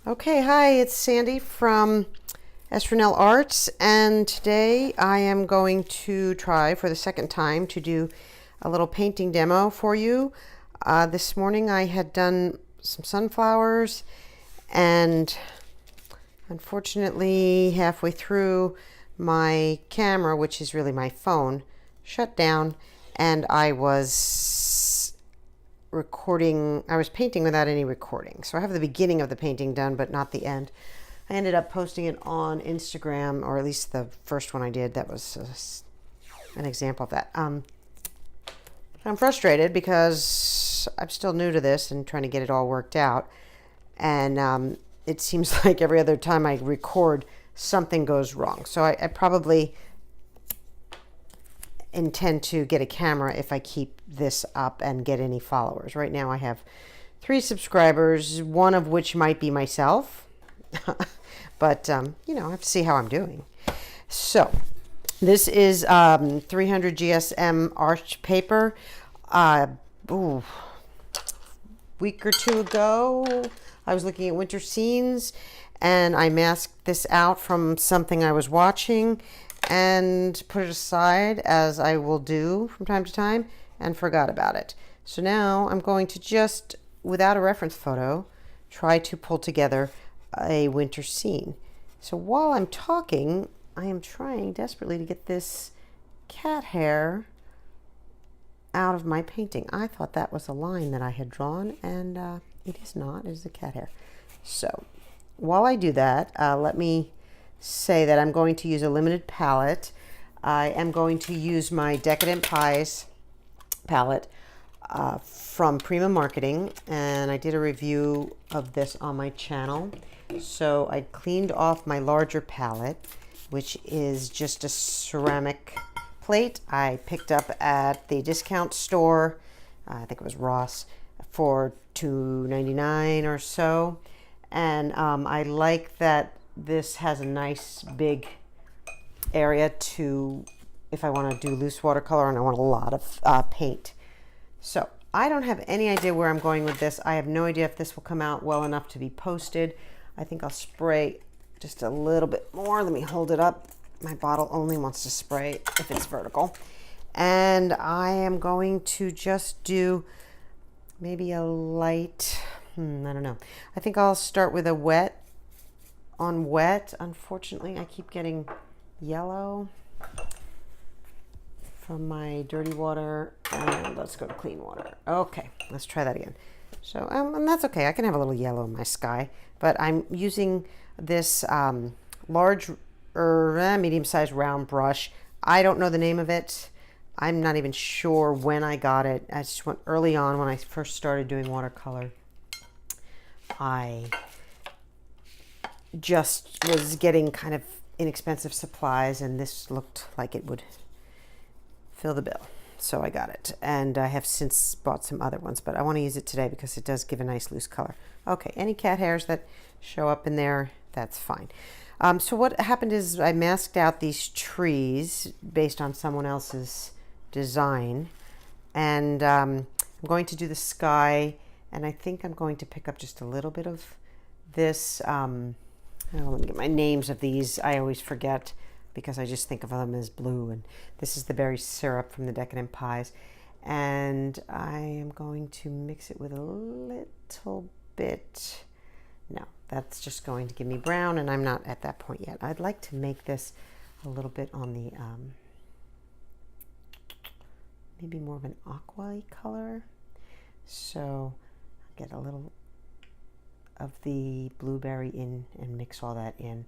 Okay, hi, it's Sandy from s.ranellearts, and today I am going to try for the second time to do a little painting demo for you. This morning I had done some sunflowers, and unfortunately halfway through my camera, which is really my phone, shut down, and I was painting without any recording. So I have the beginning of the painting done, but not the end. I ended up posting it on Instagram, or at least the first one I did. That was an example of that. I'm frustrated because I'm still new to this and trying to get it all worked out. And it seems like every other time I record, something goes wrong. So I probably intend to get a camera if I keep this up and get any followers. Right now I have 3 subscribers, one of which might be myself. But I have to see how I'm doing. So this is 300 GSM arch paper. Week or two ago I was looking at winter scenes and I masked this out from something I was watching and put it aside, as I will do from time to time, and forgot about it. So now I'm going to just, without a reference photo, try to pull together a winter scene. So while I'm talking, I am trying desperately to get this cat hair out of my painting. I thought that was a line that I had drawn, and it is not. It is the cat hair. So while I do that, let me say that I'm going to use a limited palette. I am going to use my Decadent Pies palette from Prima Marketing, and I did a review of this on my channel. So I cleaned off my larger palette, which is just a ceramic plate I picked up at the discount store. I think it was Ross, for $2.99 or so. And I like that this has a nice big area to, if I want to do loose watercolor and I want a lot of paint. So I don't have any idea where I'm going with this. I have no idea if this will come out well enough to be posted. I think I'll spray just a little bit more. Let me hold it up. My bottle only wants to spray if it's vertical. And I am going to just do maybe a light, I don't know. I think I'll start with a wet on wet. Unfortunately, I keep getting yellow from my dirty water, and let's go to clean water. Okay, let's try that again. So, and that's okay. I can have a little yellow in my sky, but I'm using this large or medium-sized round brush. I don't know the name of it. I'm not even sure when I got it. I just went early on when I first started doing watercolor. I just was getting kind of inexpensive supplies, and this looked like it would fill the bill. So I got it, and I have since bought some other ones, but I want to use it today because it does give a nice loose color. Okay, any cat hairs that show up in there, that's fine. So what happened is I masked out these trees based on someone else's design, and I'm going to do the sky, and I think I'm going to pick up just a little bit of this. Let me get my names of these. I always forget because I just think of them as blue. And this is the berry syrup from the Decadent Pies. And I am going to mix it with a little bit. No, that's just going to give me brown, and I'm not at that point yet. I'd like to make this a little bit on the, maybe more of an aqua-y color. So I'll get a little of the blueberry in and mix all that in.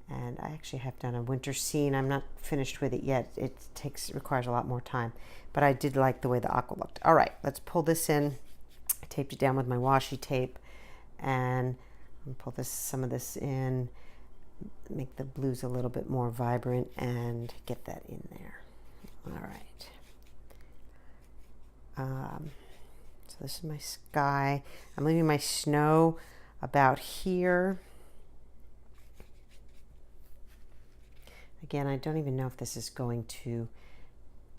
And I actually have done a winter scene. I'm not finished with it yet. It requires a lot more time, but I did like the way the aqua looked. All right, let's pull this in. I taped it down with my washi tape, and I'll pull some of this in, make the blues a little bit more vibrant, and get that in there. All right. So this is my sky. I'm leaving my snow about here. Again, I don't even know if this is going to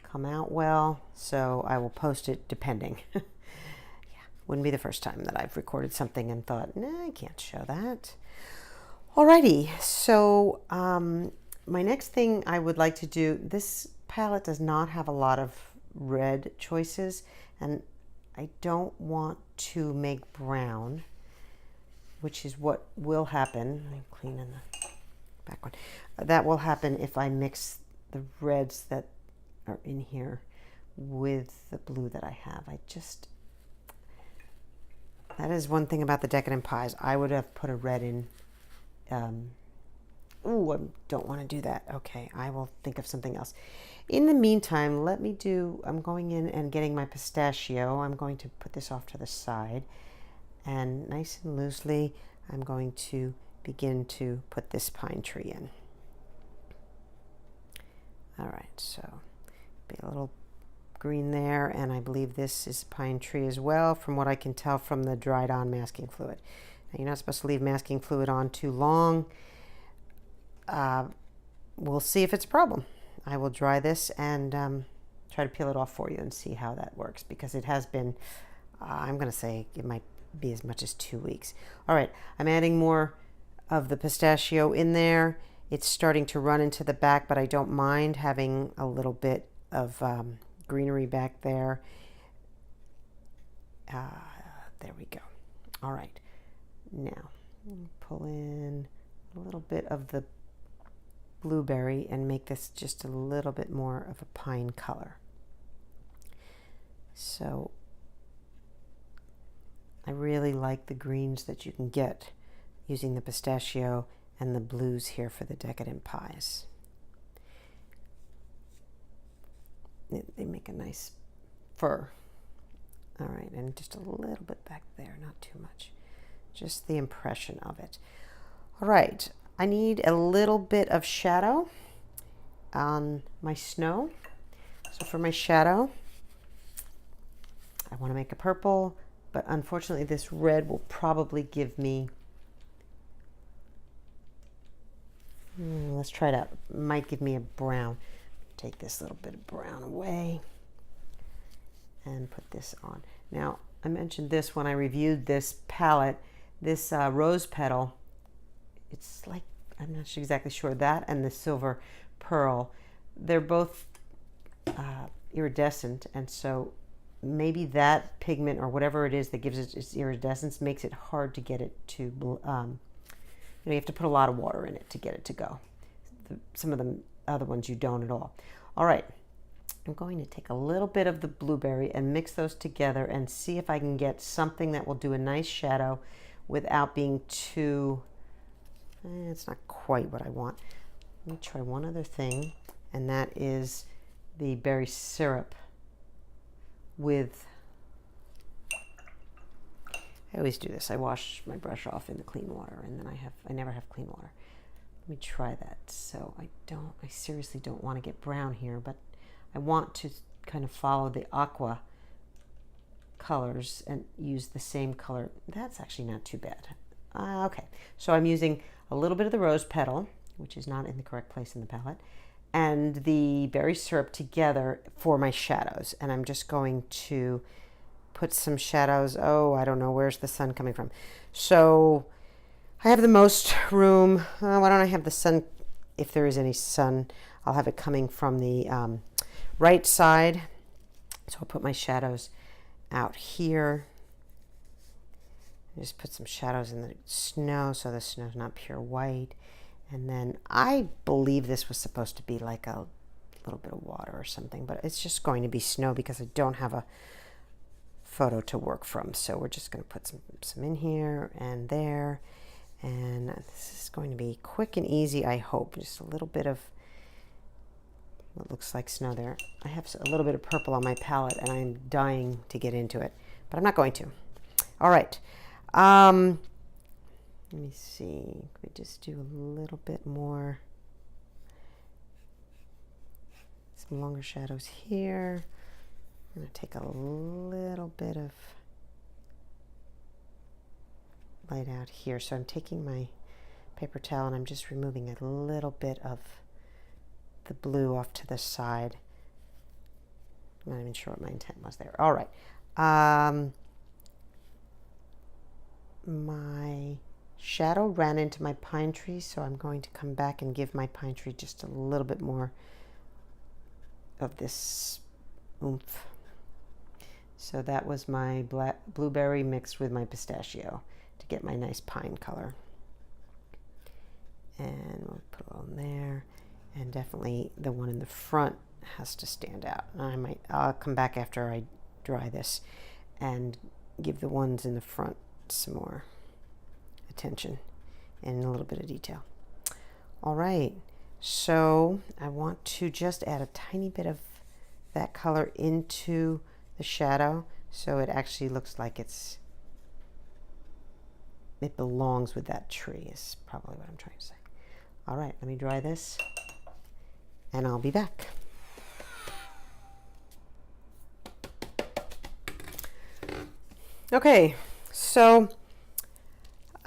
come out well, so I will post it depending. Yeah, Wouldn't be the first time that I've recorded something and thought, nah, I can't show that. Alrighty, so my next thing I would like to do, this palette does not have a lot of red choices, and I don't want to make brown, which is what will happen. I'm cleaning the back one. That will happen if I mix the reds that are in here with the blue that I have. That is one thing about the Decadent Pies. I would have put a red in. Ooh, I don't want to do that. Okay, I will think of something else. In the meantime, I'm going in and getting my pistachio. I'm going to put this off to the side, and nice and loosely, I'm going to begin to put this pine tree in. All right, so be a little green there, and I believe this is pine tree as well, from what I can tell from the dried on masking fluid. Now, you're not supposed to leave masking fluid on too long. We'll see if it's a problem. I will dry this and try to peel it off for you and see how that works, because it has been, I'm going to say it might be as much as 2 weeks. All right, I'm adding more of the pistachio in there. It's starting to run into the back, but I don't mind having a little bit of greenery back there. There we go. All right, now pull in a little bit of the blueberry and make this just a little bit more of a pine color. So I really like the greens that you can get using the pistachio and the blues here for the Decadent Pies. They make a nice fur. All right, and just a little bit back there, not too much. Just the impression of it. All right, I need a little bit of shadow on my snow. So for my shadow, I want to make a purple, but unfortunately this red will probably give me, let's try it out, might give me a brown. Take this little bit of brown away and put this on. Now, I mentioned this when I reviewed this palette, this rose petal. It's like, I'm not exactly sure, that and the silver pearl, they're both iridescent, and so maybe that pigment or whatever it is that gives it its iridescence makes it hard to get it to, you have to put a lot of water in it to get it to go. Some of the other ones you don't at all. All right, I'm going to take a little bit of the blueberry and mix those together and see if I can get something that will do a nice shadow without being too, it's not quite what I want. Let me try one other thing, and that is the berry syrup with, I always do this. I wash my brush off in the clean water, and then I never have clean water. Let me try that. So I seriously don't want to get brown here, but I want to kind of follow the aqua colors and use the same color. That's actually not too bad. Okay, so I'm using a little bit of the rose petal, which is not in the correct place in the palette, and the berry syrup together for my shadows. And I'm just going to put some shadows. Oh, I don't know, where's the sun coming from? So I have the most room. Why don't I have the sun, if there is any sun, I'll have it coming from the right side. So I'll put my shadows out here. Just put some shadows in the snow so the snow's not pure white. And then I believe this was supposed to be like a little bit of water or something, but it's just going to be snow because I don't have a photo to work from. So we're just going to put some in here and there. And this is going to be quick and easy, I hope. Just a little bit of what looks like snow there. I have a little bit of purple on my palette, and I'm dying to get into it, but I'm not going to. All right. Let me see. Could we just do a little bit more? Some longer shadows here. I'm going to take a little bit of light out here. So I'm taking my paper towel and I'm just removing a little bit of the blue off to the side. I'm not even sure what my intent was there. All right. my shadow ran into my pine tree, so I'm going to come back and give my pine tree just a little bit more of this oomph. So that was my blueberry mixed with my pistachio to get my nice pine color. And we'll put a little in there, and definitely the one in the front has to stand out. And I'll come back after I dry this and give the ones in the front some more attention and a little bit of detail. All right, so I want to just add a tiny bit of that color into the shadow so it actually looks like it belongs with that tree, is probably what I'm trying to say. All right, let me dry this and I'll be back. Okay, so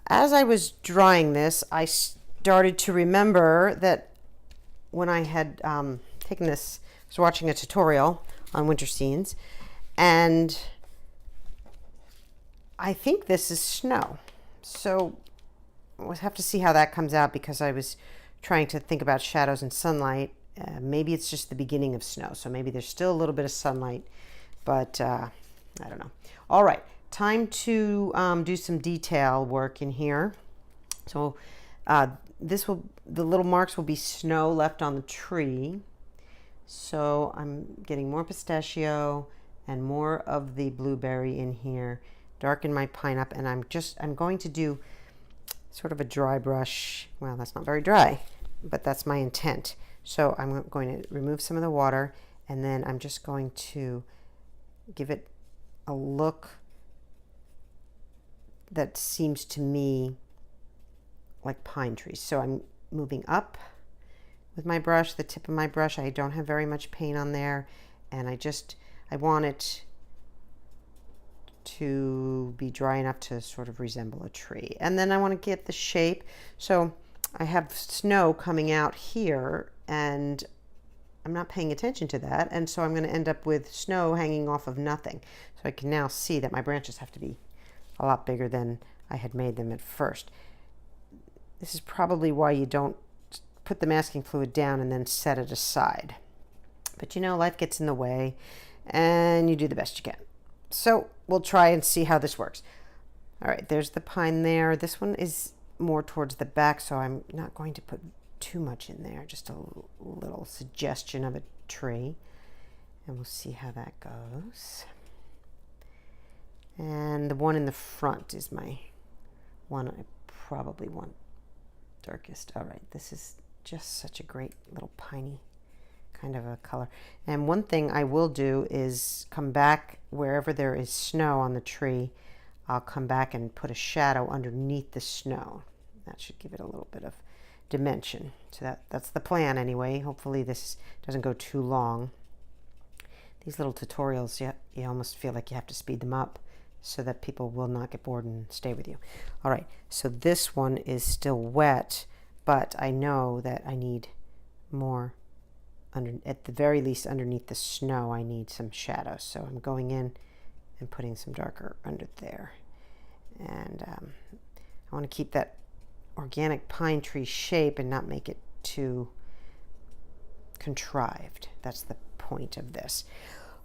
as I was drying this, I started to remember that when I had taken this, I was watching a tutorial on winter scenes, and I think this is snow. So we'll have to see how that comes out, because I was trying to think about shadows and sunlight. Maybe it's just the beginning of snow, so maybe there's still a little bit of sunlight, but I don't know. All right, time to do some detail work in here. So the little marks will be snow left on the tree. So I'm getting more pistachio and more of the blueberry in here, darken my pine up, and I'm going to do sort of a dry brush. Well, that's not very dry, but that's my intent. So I'm going to remove some of the water, and then I'm just going to give it a look that seems to me like pine trees. So I'm moving up with my brush, the tip of my brush. I don't have very much paint on there, and I want it to be dry enough to sort of resemble a tree. And then I want to get the shape. So I have snow coming out here, and I'm not paying attention to that, and so I'm going to end up with snow hanging off of nothing. So I can now see that my branches have to be a lot bigger than I had made them at first. This is probably why you don't put the masking fluid down and then set it aside. But you know, life gets in the way, and you do the best you can. So we'll try and see how this works. All right, there's the pine there. This one is more towards the back, so I'm not going to put too much in there, just a little suggestion of a tree, and we'll see how that goes. And the one in the front is my one I probably want darkest. All right, this is just such a great little piney kind of a color. And one thing I will do is come back wherever there is snow on the tree. I'll come back and put a shadow underneath the snow. That should give it a little bit of dimension. So that's the plan anyway. Hopefully this doesn't go too long. These little tutorials, you almost feel like you have to speed them up so that people will not get bored and stay with you. All right, so this one is still wet, but I know that I need more at the very least underneath the snow. I need some shadow, so I'm going in and putting some darker under there. And I want to keep that organic pine tree shape and not make it too contrived. That's the point of this.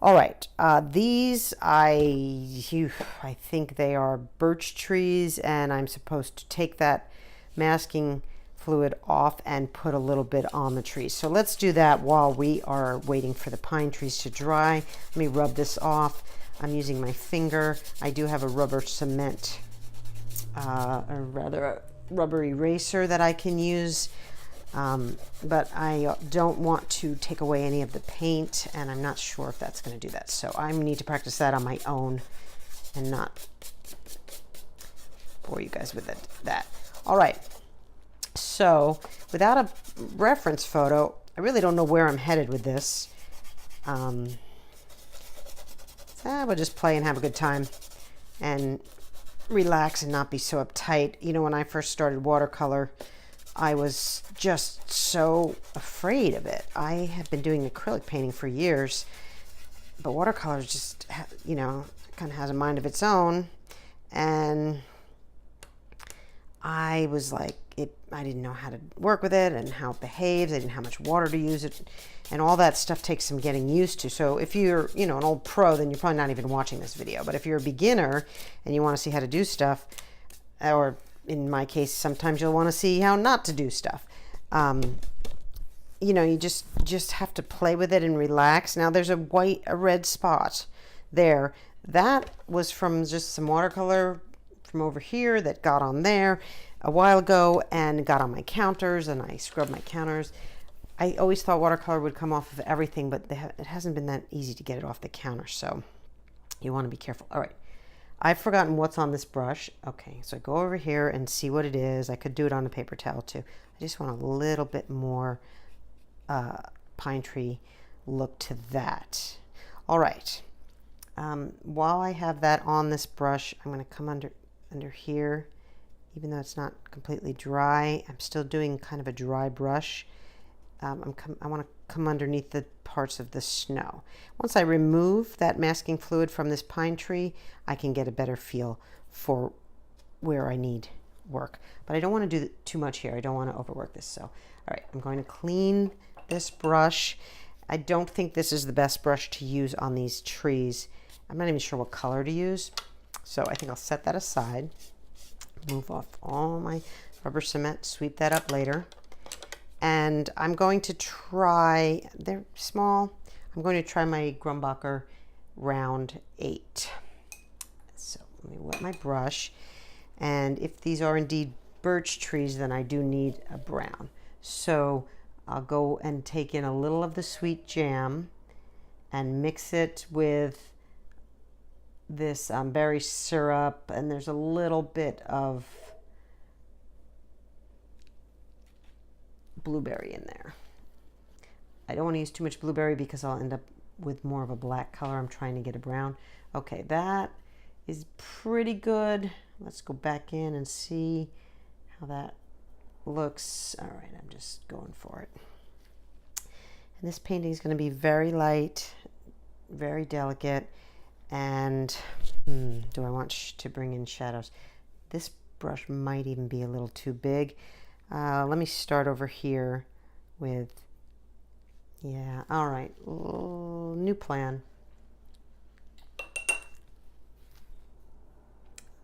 All right, these I think they are birch trees, and I'm supposed to take that masking fluid off and put a little bit on the trees. So let's do that while we are waiting for the pine trees to dry. Let me rub this off. I'm using my finger. I do have a rubber cement, or rather a rubber eraser that I can use, but I don't want to take away any of the paint, and I'm not sure if that's going to do that. So I need to practice that on my own and not bore you guys with that. All right. So without a reference photo, I really don't know where I'm headed with this. We'll just play and have a good time and relax and not be so uptight. You know, when I first started watercolor, I was just so afraid of it. I have been doing acrylic painting for years, but watercolor just, you know, kind of has a mind of its own, and I was like, I didn't know how to work with it and how it behaves. I didn't know how much water to use it, and all that stuff takes some getting used to. So if you're, an old pro, then you're probably not even watching this video. But if you're a beginner and you want to see how to do stuff, or in my case, sometimes you'll want to see how not to do stuff. You just have to play with it and relax. Now there's a red spot there. That was from just some watercolor from over here that got on there a while ago and got on my counters, and I scrubbed my counters. I always thought watercolor would come off of everything, but it hasn't been that easy to get it off the counter, so you want to be careful. All right, I've forgotten what's on this brush. Okay, so I go over here and see what it is. I could do it on a paper towel too. I just want a little bit more pine tree look to that. All right, while I have that on this brush, I'm going to come under here. Even though it's not completely dry, I'm still doing kind of a dry brush. I want to come underneath the parts of the snow. Once I remove that masking fluid from this pine tree, I can get a better feel for where I need work. But I don't want to do too much here. I don't want to overwork this. So, all right, I'm going to clean this brush. I don't think this is the best brush to use on these trees. I'm not even sure what color to use. So I think I'll set that aside. Move off all my rubber cement, sweep that up later. And I'm going to try, they're small, I'm going to try my Grumbacher round 8. So let me wet my brush. And if these are indeed birch trees, then I do need a brown. So I'll go and take in a little of the sweet jam and mix it with this berry syrup, and there's a little bit of blueberry in there. I don't want to use too much blueberry because I'll end up with more of a black color. I'm trying to get a brown. Okay, that is pretty good. Let's go back in and see how that looks. All right, I'm just going for it. And this painting is going to be very light, very delicate. And do I want to bring in shadows? This brush might even be a little too big. Let me start over here with, yeah, all right, new plan.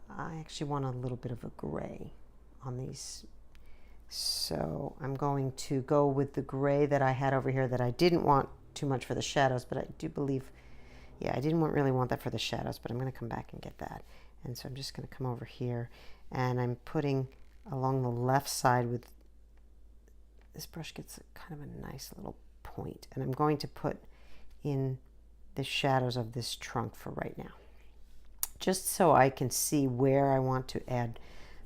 I actually want a little bit of a gray on these. So I'm going to go with the gray that I had over here that I didn't want too much for the shadows, but I do believe, yeah, I didn't really want that for the shadows, but I'm going to come back and get that. And so I'm just going to come over here, and I'm putting along the left side with, this brush gets kind of a nice little point, and I'm going to put in the shadows of this trunk for right now, just so I can see where I want to add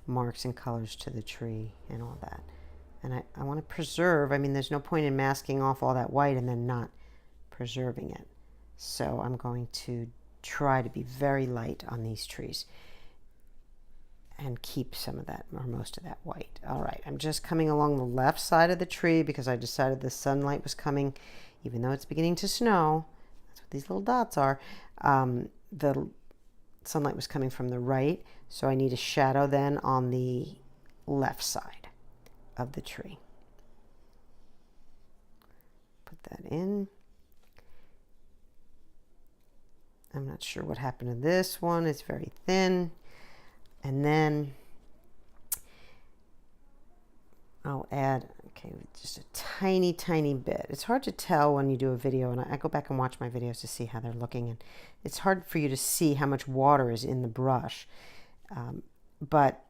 marks and colors to the tree and all that. And I want to preserve, I mean, there's no point in masking off all that white and then not preserving it. So I'm going to try to be very light on these trees and keep some of that, or most of that white. All right, I'm just coming along the left side of the tree because I decided the sunlight was coming, even though it's beginning to snow. That's what these little dots are. The sunlight was coming from the right, so I need a shadow then on the left side of the tree. Put that in. I'm not sure what happened to this one. It's very thin. And then I'll add, okay, just a tiny, tiny bit. It's hard to tell when you do a video, and I go back and watch my videos to see how they're looking. And it's hard for you to see how much water is in the brush. But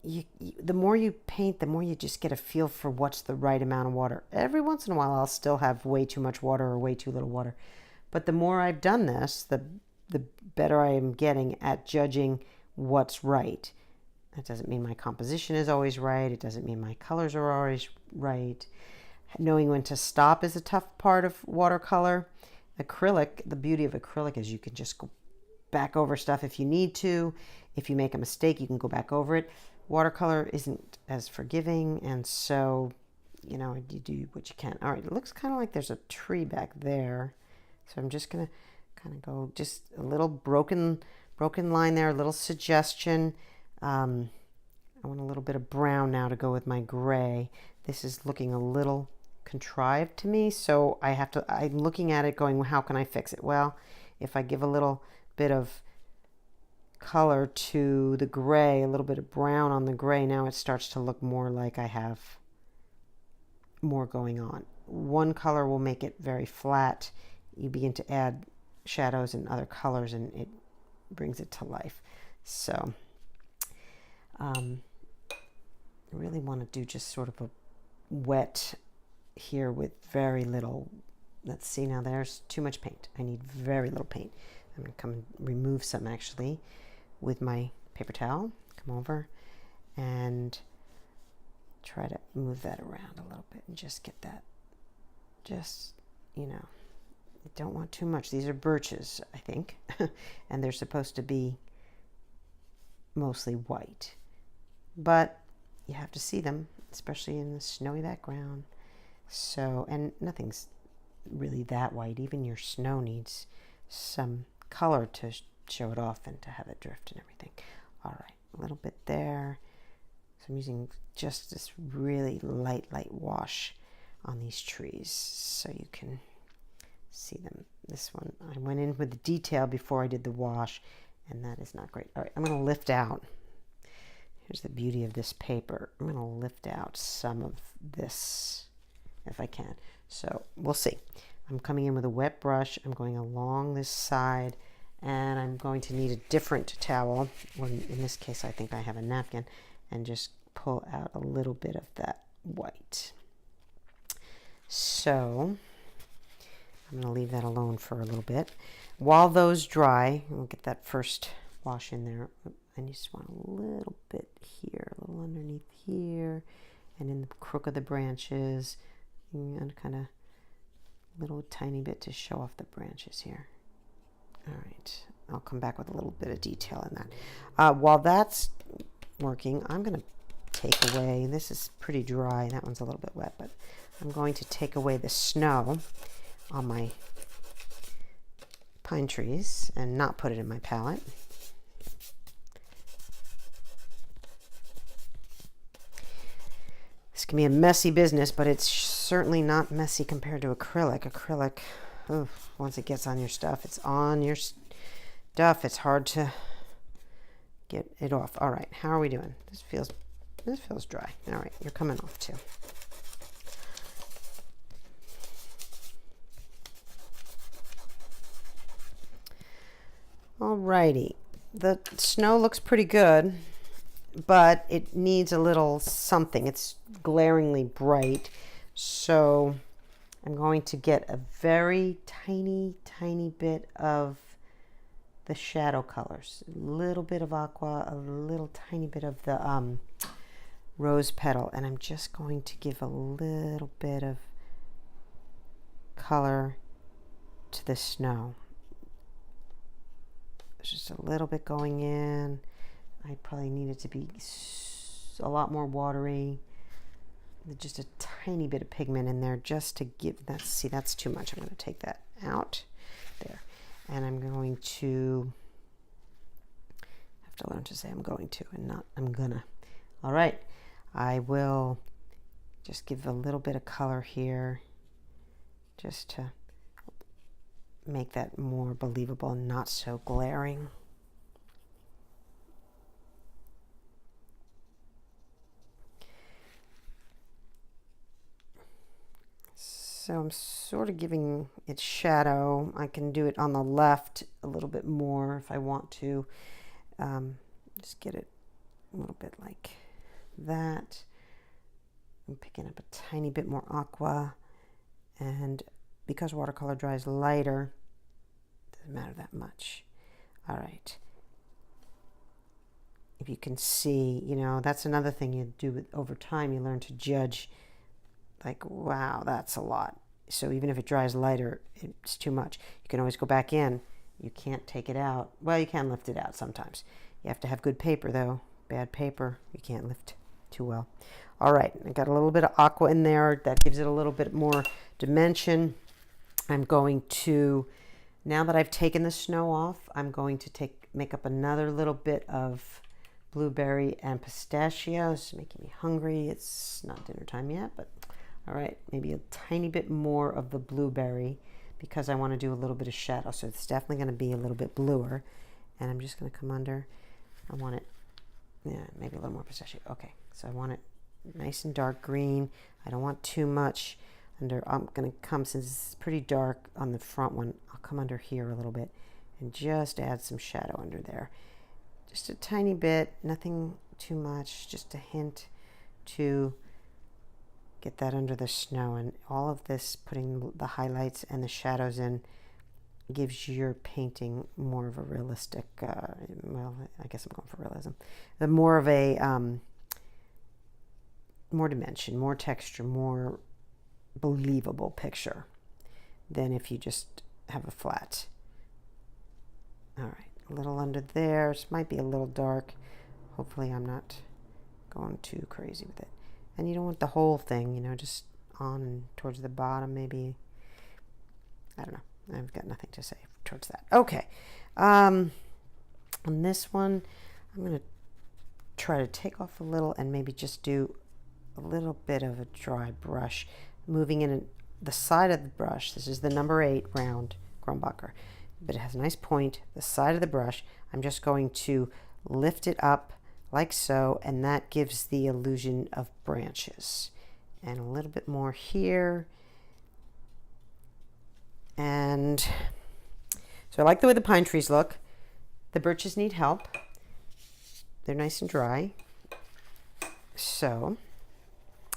the more you paint, the more you just get a feel for what's the right amount of water. Every once in a while, I'll still have way too much water or way too little water. But the more I've done this, the better I am getting at judging what's right. That doesn't mean my composition is always right. It doesn't mean my colors are always right. Knowing when to stop is a tough part of watercolor. Acrylic, the beauty of acrylic is you can just go back over stuff if you need to. If you make a mistake, you can go back over it. Watercolor isn't as forgiving, and so, you know, you do what you can. All right, it looks kind of like there's a tree back there. So I'm just going to kind of go just a little broken line there, a little suggestion. I want a little bit of brown now to go with my gray. This is looking a little contrived to me, so I'm looking at it going, well, how can I fix it? Well, if I give a little bit of color to the gray, a little bit of brown on the gray, now it starts to look more like I have more going on. One color will make it very flat. You begin to add shadows and other colors and it brings it to life. So I really want to do just sort of a wet here with very little. Let's see, now there's too much paint. I need very little paint. I'm going to come and remove some actually with my paper towel. Come over and try to move that around a little bit and just get that, just, you know, you don't want too much. These are birches, I think, and they're supposed to be mostly white, but you have to see them, especially in the snowy background. So, and nothing's really that white. Even your snow needs some color to show it off and to have it drift and everything. All right, a little bit there. So I'm using just this really light wash on these trees so you can see them. This one, I went in with the detail before I did the wash, and that is not great. All right, I'm going to lift out. Here's the beauty of this paper. I'm going to lift out some of this if I can. So we'll see. I'm coming in with a wet brush. I'm going along this side, and I'm going to need a different towel. Well, in this case, I think I have a napkin, and just pull out a little bit of that white. So I'm going to leave that alone for a little bit. While those dry, we'll get that first wash in there. I just want a little bit here, a little underneath here, and in the crook of the branches, and kind of a little tiny bit to show off the branches here. All right, I'll come back with a little bit of detail in that. While that's working, I'm going to take away, this is pretty dry, that one's a little bit wet, but I'm going to take away the snow on my pine trees and not put it in my palette. This can be a messy business, but it's certainly not messy compared to acrylic. Acrylic, once it gets on your stuff, it's on your stuff. It's hard to get it off. All right, how are we doing? This feels dry. All right, you're coming off too. All righty, the snow looks pretty good, but it needs a little something. It's glaringly bright, so I'm going to get a very tiny bit of the shadow colors, a little bit of aqua, a little tiny bit of the rose petal, and I'm just going to give a little bit of color to the snow. There's just a little bit going in. I probably need it to be a lot more watery. Just a tiny bit of pigment in there just to give that. See, that's too much. I'm going to take that out there. And I'm going to have to learn to say I'm going to and not I'm gonna. All right. I will just give a little bit of color here just to make that more believable and not so glaring. So I'm sort of giving it shadow. I can do it on the left a little bit more if I want to. Just get it a little bit like that. I'm picking up a tiny bit more aqua, and because watercolor dries lighter, it doesn't matter that much. All right. If you can see, you know, that's another thing you do over time. You learn to judge, like, wow, that's a lot. So even if it dries lighter, it's too much. You can always go back in. You can't take it out. Well, you can lift it out sometimes. You have to have good paper, though. Bad paper, you can't lift too well. All right, I got a little bit of aqua in there. That gives it a little bit more dimension. I'm going to, now that I've taken the snow off, I'm going to make up another little bit of blueberry and pistachio. It's making me hungry. It's not dinner time yet, but all right, maybe a tiny bit more of the blueberry because I want to do a little bit of shadow. So it's definitely going to be a little bit bluer. And I'm just going to come under. I want it, yeah, maybe a little more pistachio. Okay, so I want it nice and dark green. I don't want too much under. I'm going to come, since it's pretty dark on the front one, I'll come under here a little bit and just add some shadow under there. Just a tiny bit, nothing too much, just a hint to get that under the snow. And all of this, putting the highlights and the shadows in, gives your painting more of a realistic, well, I guess I'm going for realism, the more of a, more dimension, more texture, more believable picture than if you just have a flat. All right, a little under there. It might be a little dark. Hopefully I'm not going too crazy with it. And you don't want the whole thing, you know, just on and towards the bottom maybe. I don't know. I've got nothing to say towards that. Okay. On this one, I'm going to try to take off a little and maybe just do a little bit of a dry brush, moving in the side of the brush. This is the number 8 round Grumbacher, but it has a nice point. The side of the brush, I'm just going to lift it up like so, and that gives the illusion of branches. And a little bit more here. And so I like the way the pine trees look. The birches need help. They're nice and dry. So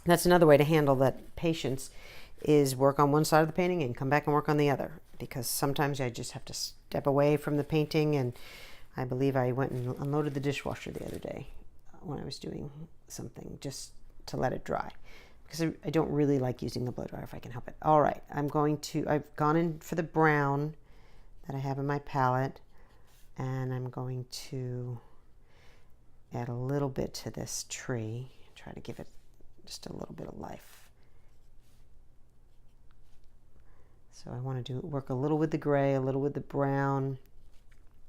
that's another way to handle that patience, is work on one side of the painting and come back and work on the other, because sometimes I just have to step away from the painting. And I believe I went and unloaded the dishwasher the other day when I was doing something, just to let it dry, because I don't really like using the blow dryer if I can help it. All right, I've gone in for the brown that I have in my palette, and I'm going to add a little bit to this tree, try to give it just a little bit of life. So I want to work a little with the gray, a little with the brown.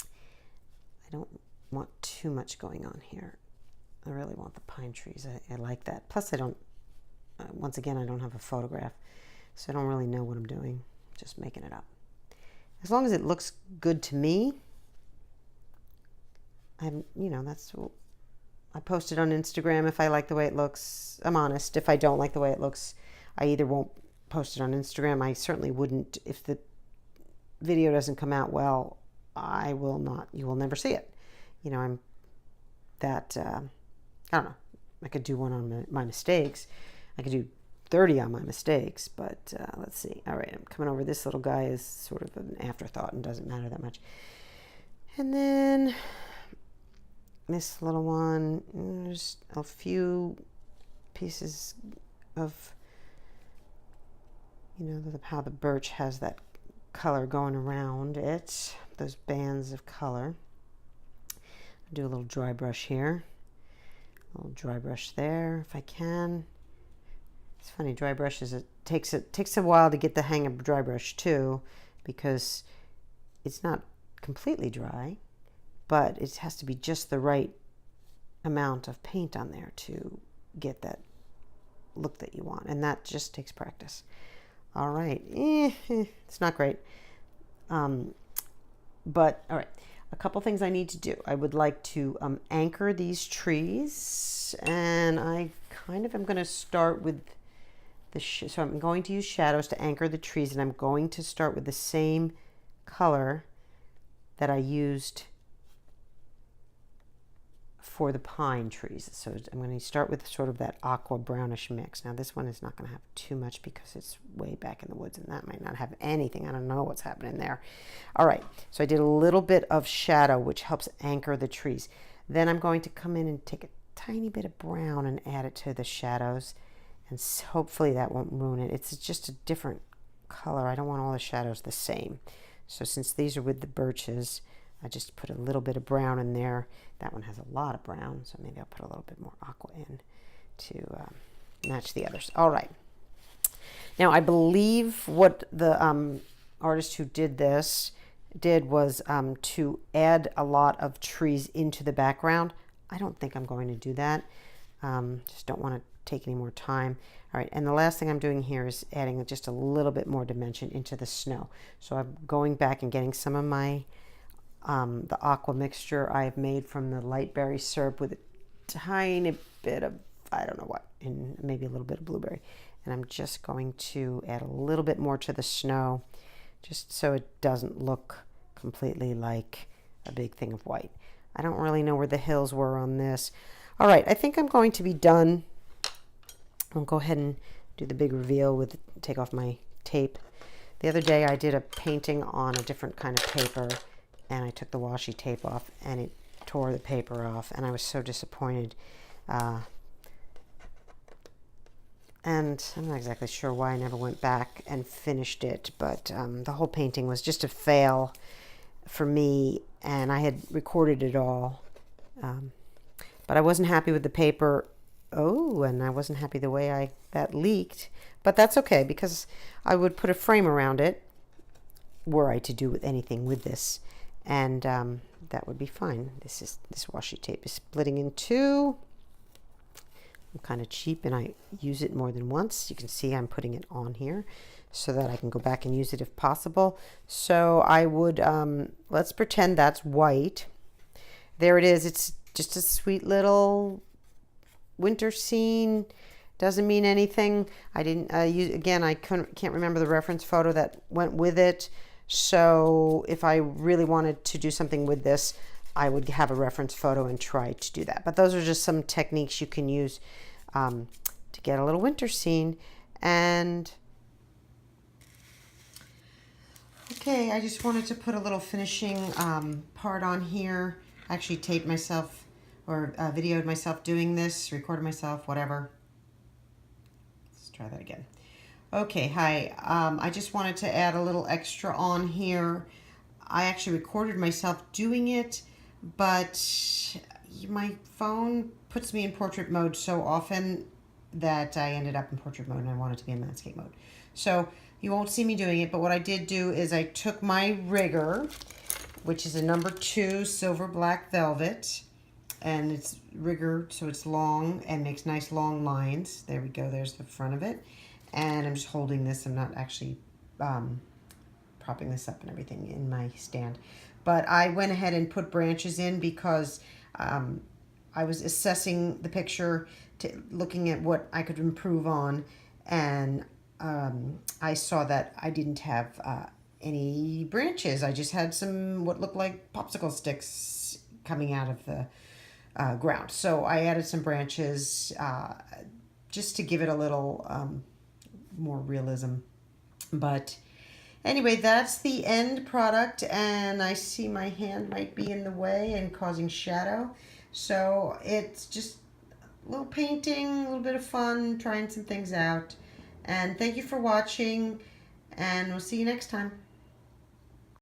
I don't want too much going on here. I really want the pine trees. I like that. Plus I don't, once again, I don't have a photograph, so I don't really know what I'm doing. Just making it up. As long as it looks good to me, that's what I post it on Instagram if I like the way it looks. I'm honest. If I don't like the way it looks, I either won't post it on Instagram. I certainly wouldn't, if the video doesn't come out well, I will not, you will never see it. You know, I'm that, I don't know, I could do one on my mistakes. I could do 30 on my mistakes, but let's see. All right, I'm coming over. This little guy is sort of an afterthought and doesn't matter that much. And then this little one, there's a few pieces of, how the birch has that color going around it, those bands of color. I'll do a little dry brush here, a little dry brush there if I can. It's funny, dry brushes, it takes a while to get the hang of dry brush too, because it's not completely dry, but it has to be just the right amount of paint on there to get that look that you want, and that just takes practice. All right, it's not great, but all right, a couple things I need to do. I would like to anchor these trees, and I kind of am going to start with so I'm going to use shadows to anchor the trees, and I'm going to start with the same color that I used for the pine trees. So I'm going to start with sort of that aqua brownish mix. Now this one is not going to have too much because it's way back in the woods, and that might not have anything. I don't know what's happening there. All right, so I did a little bit of shadow, which helps anchor the trees. Then I'm going to come in and take a tiny bit of brown and add it to the shadows, and hopefully that won't ruin it. It's just a different color. I don't want all the shadows the same. So since these are with the birches, I just put a little bit of brown in there. That one has a lot of brown, so maybe I'll put a little bit more aqua in to match the others. All right. Now, I believe what the artist who did this did was to add a lot of trees into the background. I don't think I'm going to do that. Just don't want to take any more time. All right, and the last thing I'm doing here is adding just a little bit more dimension into the snow. So I'm going back and getting some of my the aqua mixture I've made from the light berry syrup with a tiny bit of, I don't know what, and maybe a little bit of blueberry. And I'm just going to add a little bit more to the snow, just so it doesn't look completely like a big thing of white. I don't really know where the hills were on this. All right, I think I'm going to be done. I'll go ahead and do the big reveal with, take off my tape. The other day I did a painting on a different kind of paper, and I took the washi tape off and it tore the paper off, and I was so disappointed. And I'm not exactly sure why I never went back and finished it, but the whole painting was just a fail for me, and I had recorded it all. But I wasn't happy with the paper. Oh, and I wasn't happy the way that leaked, but that's okay, because I would put a frame around it were I to do anything with this, and that would be fine. This washi tape is splitting in two. I'm kind of cheap and I use it more than once. You can see I'm putting it on here so that I can go back and use it if possible. So I would, let's pretend that's white. There it is. It's just a sweet little winter scene. Doesn't mean anything. I didn't use, again, I can't remember the reference photo that went with it. So if I really wanted to do something with this, I would have a reference photo and try to do that. But those are just some techniques you can use to get a little winter scene. And okay, I just wanted to put a little finishing part on here. I actually taped myself or videoed myself doing this, recorded myself, whatever. Let's try that again. Okay, hi. I just wanted to add a little extra on here. I actually recorded myself doing it, but my phone puts me in portrait mode so often that I ended up in portrait mode and I wanted to be in landscape mode. So you won't see me doing it, but what I did do is I took my rigger, which is a number 2 silver black velvet, and it's rigger, so it's long and makes nice long lines. There we go, there's the front of it. And I'm just holding this. I'm not actually propping this up and everything in my stand. But I went ahead and put branches in because I was assessing the picture, looking at what I could improve on, and I saw that I didn't have any branches. I just had some what looked like popsicle sticks coming out of the ground. So I added some branches just to give it a little more realism. But anyway, that's the end product, and I see my hand might be in the way and causing shadow. So it's just a little painting, a little bit of fun, trying some things out. And thank you for watching, and we'll see you next time.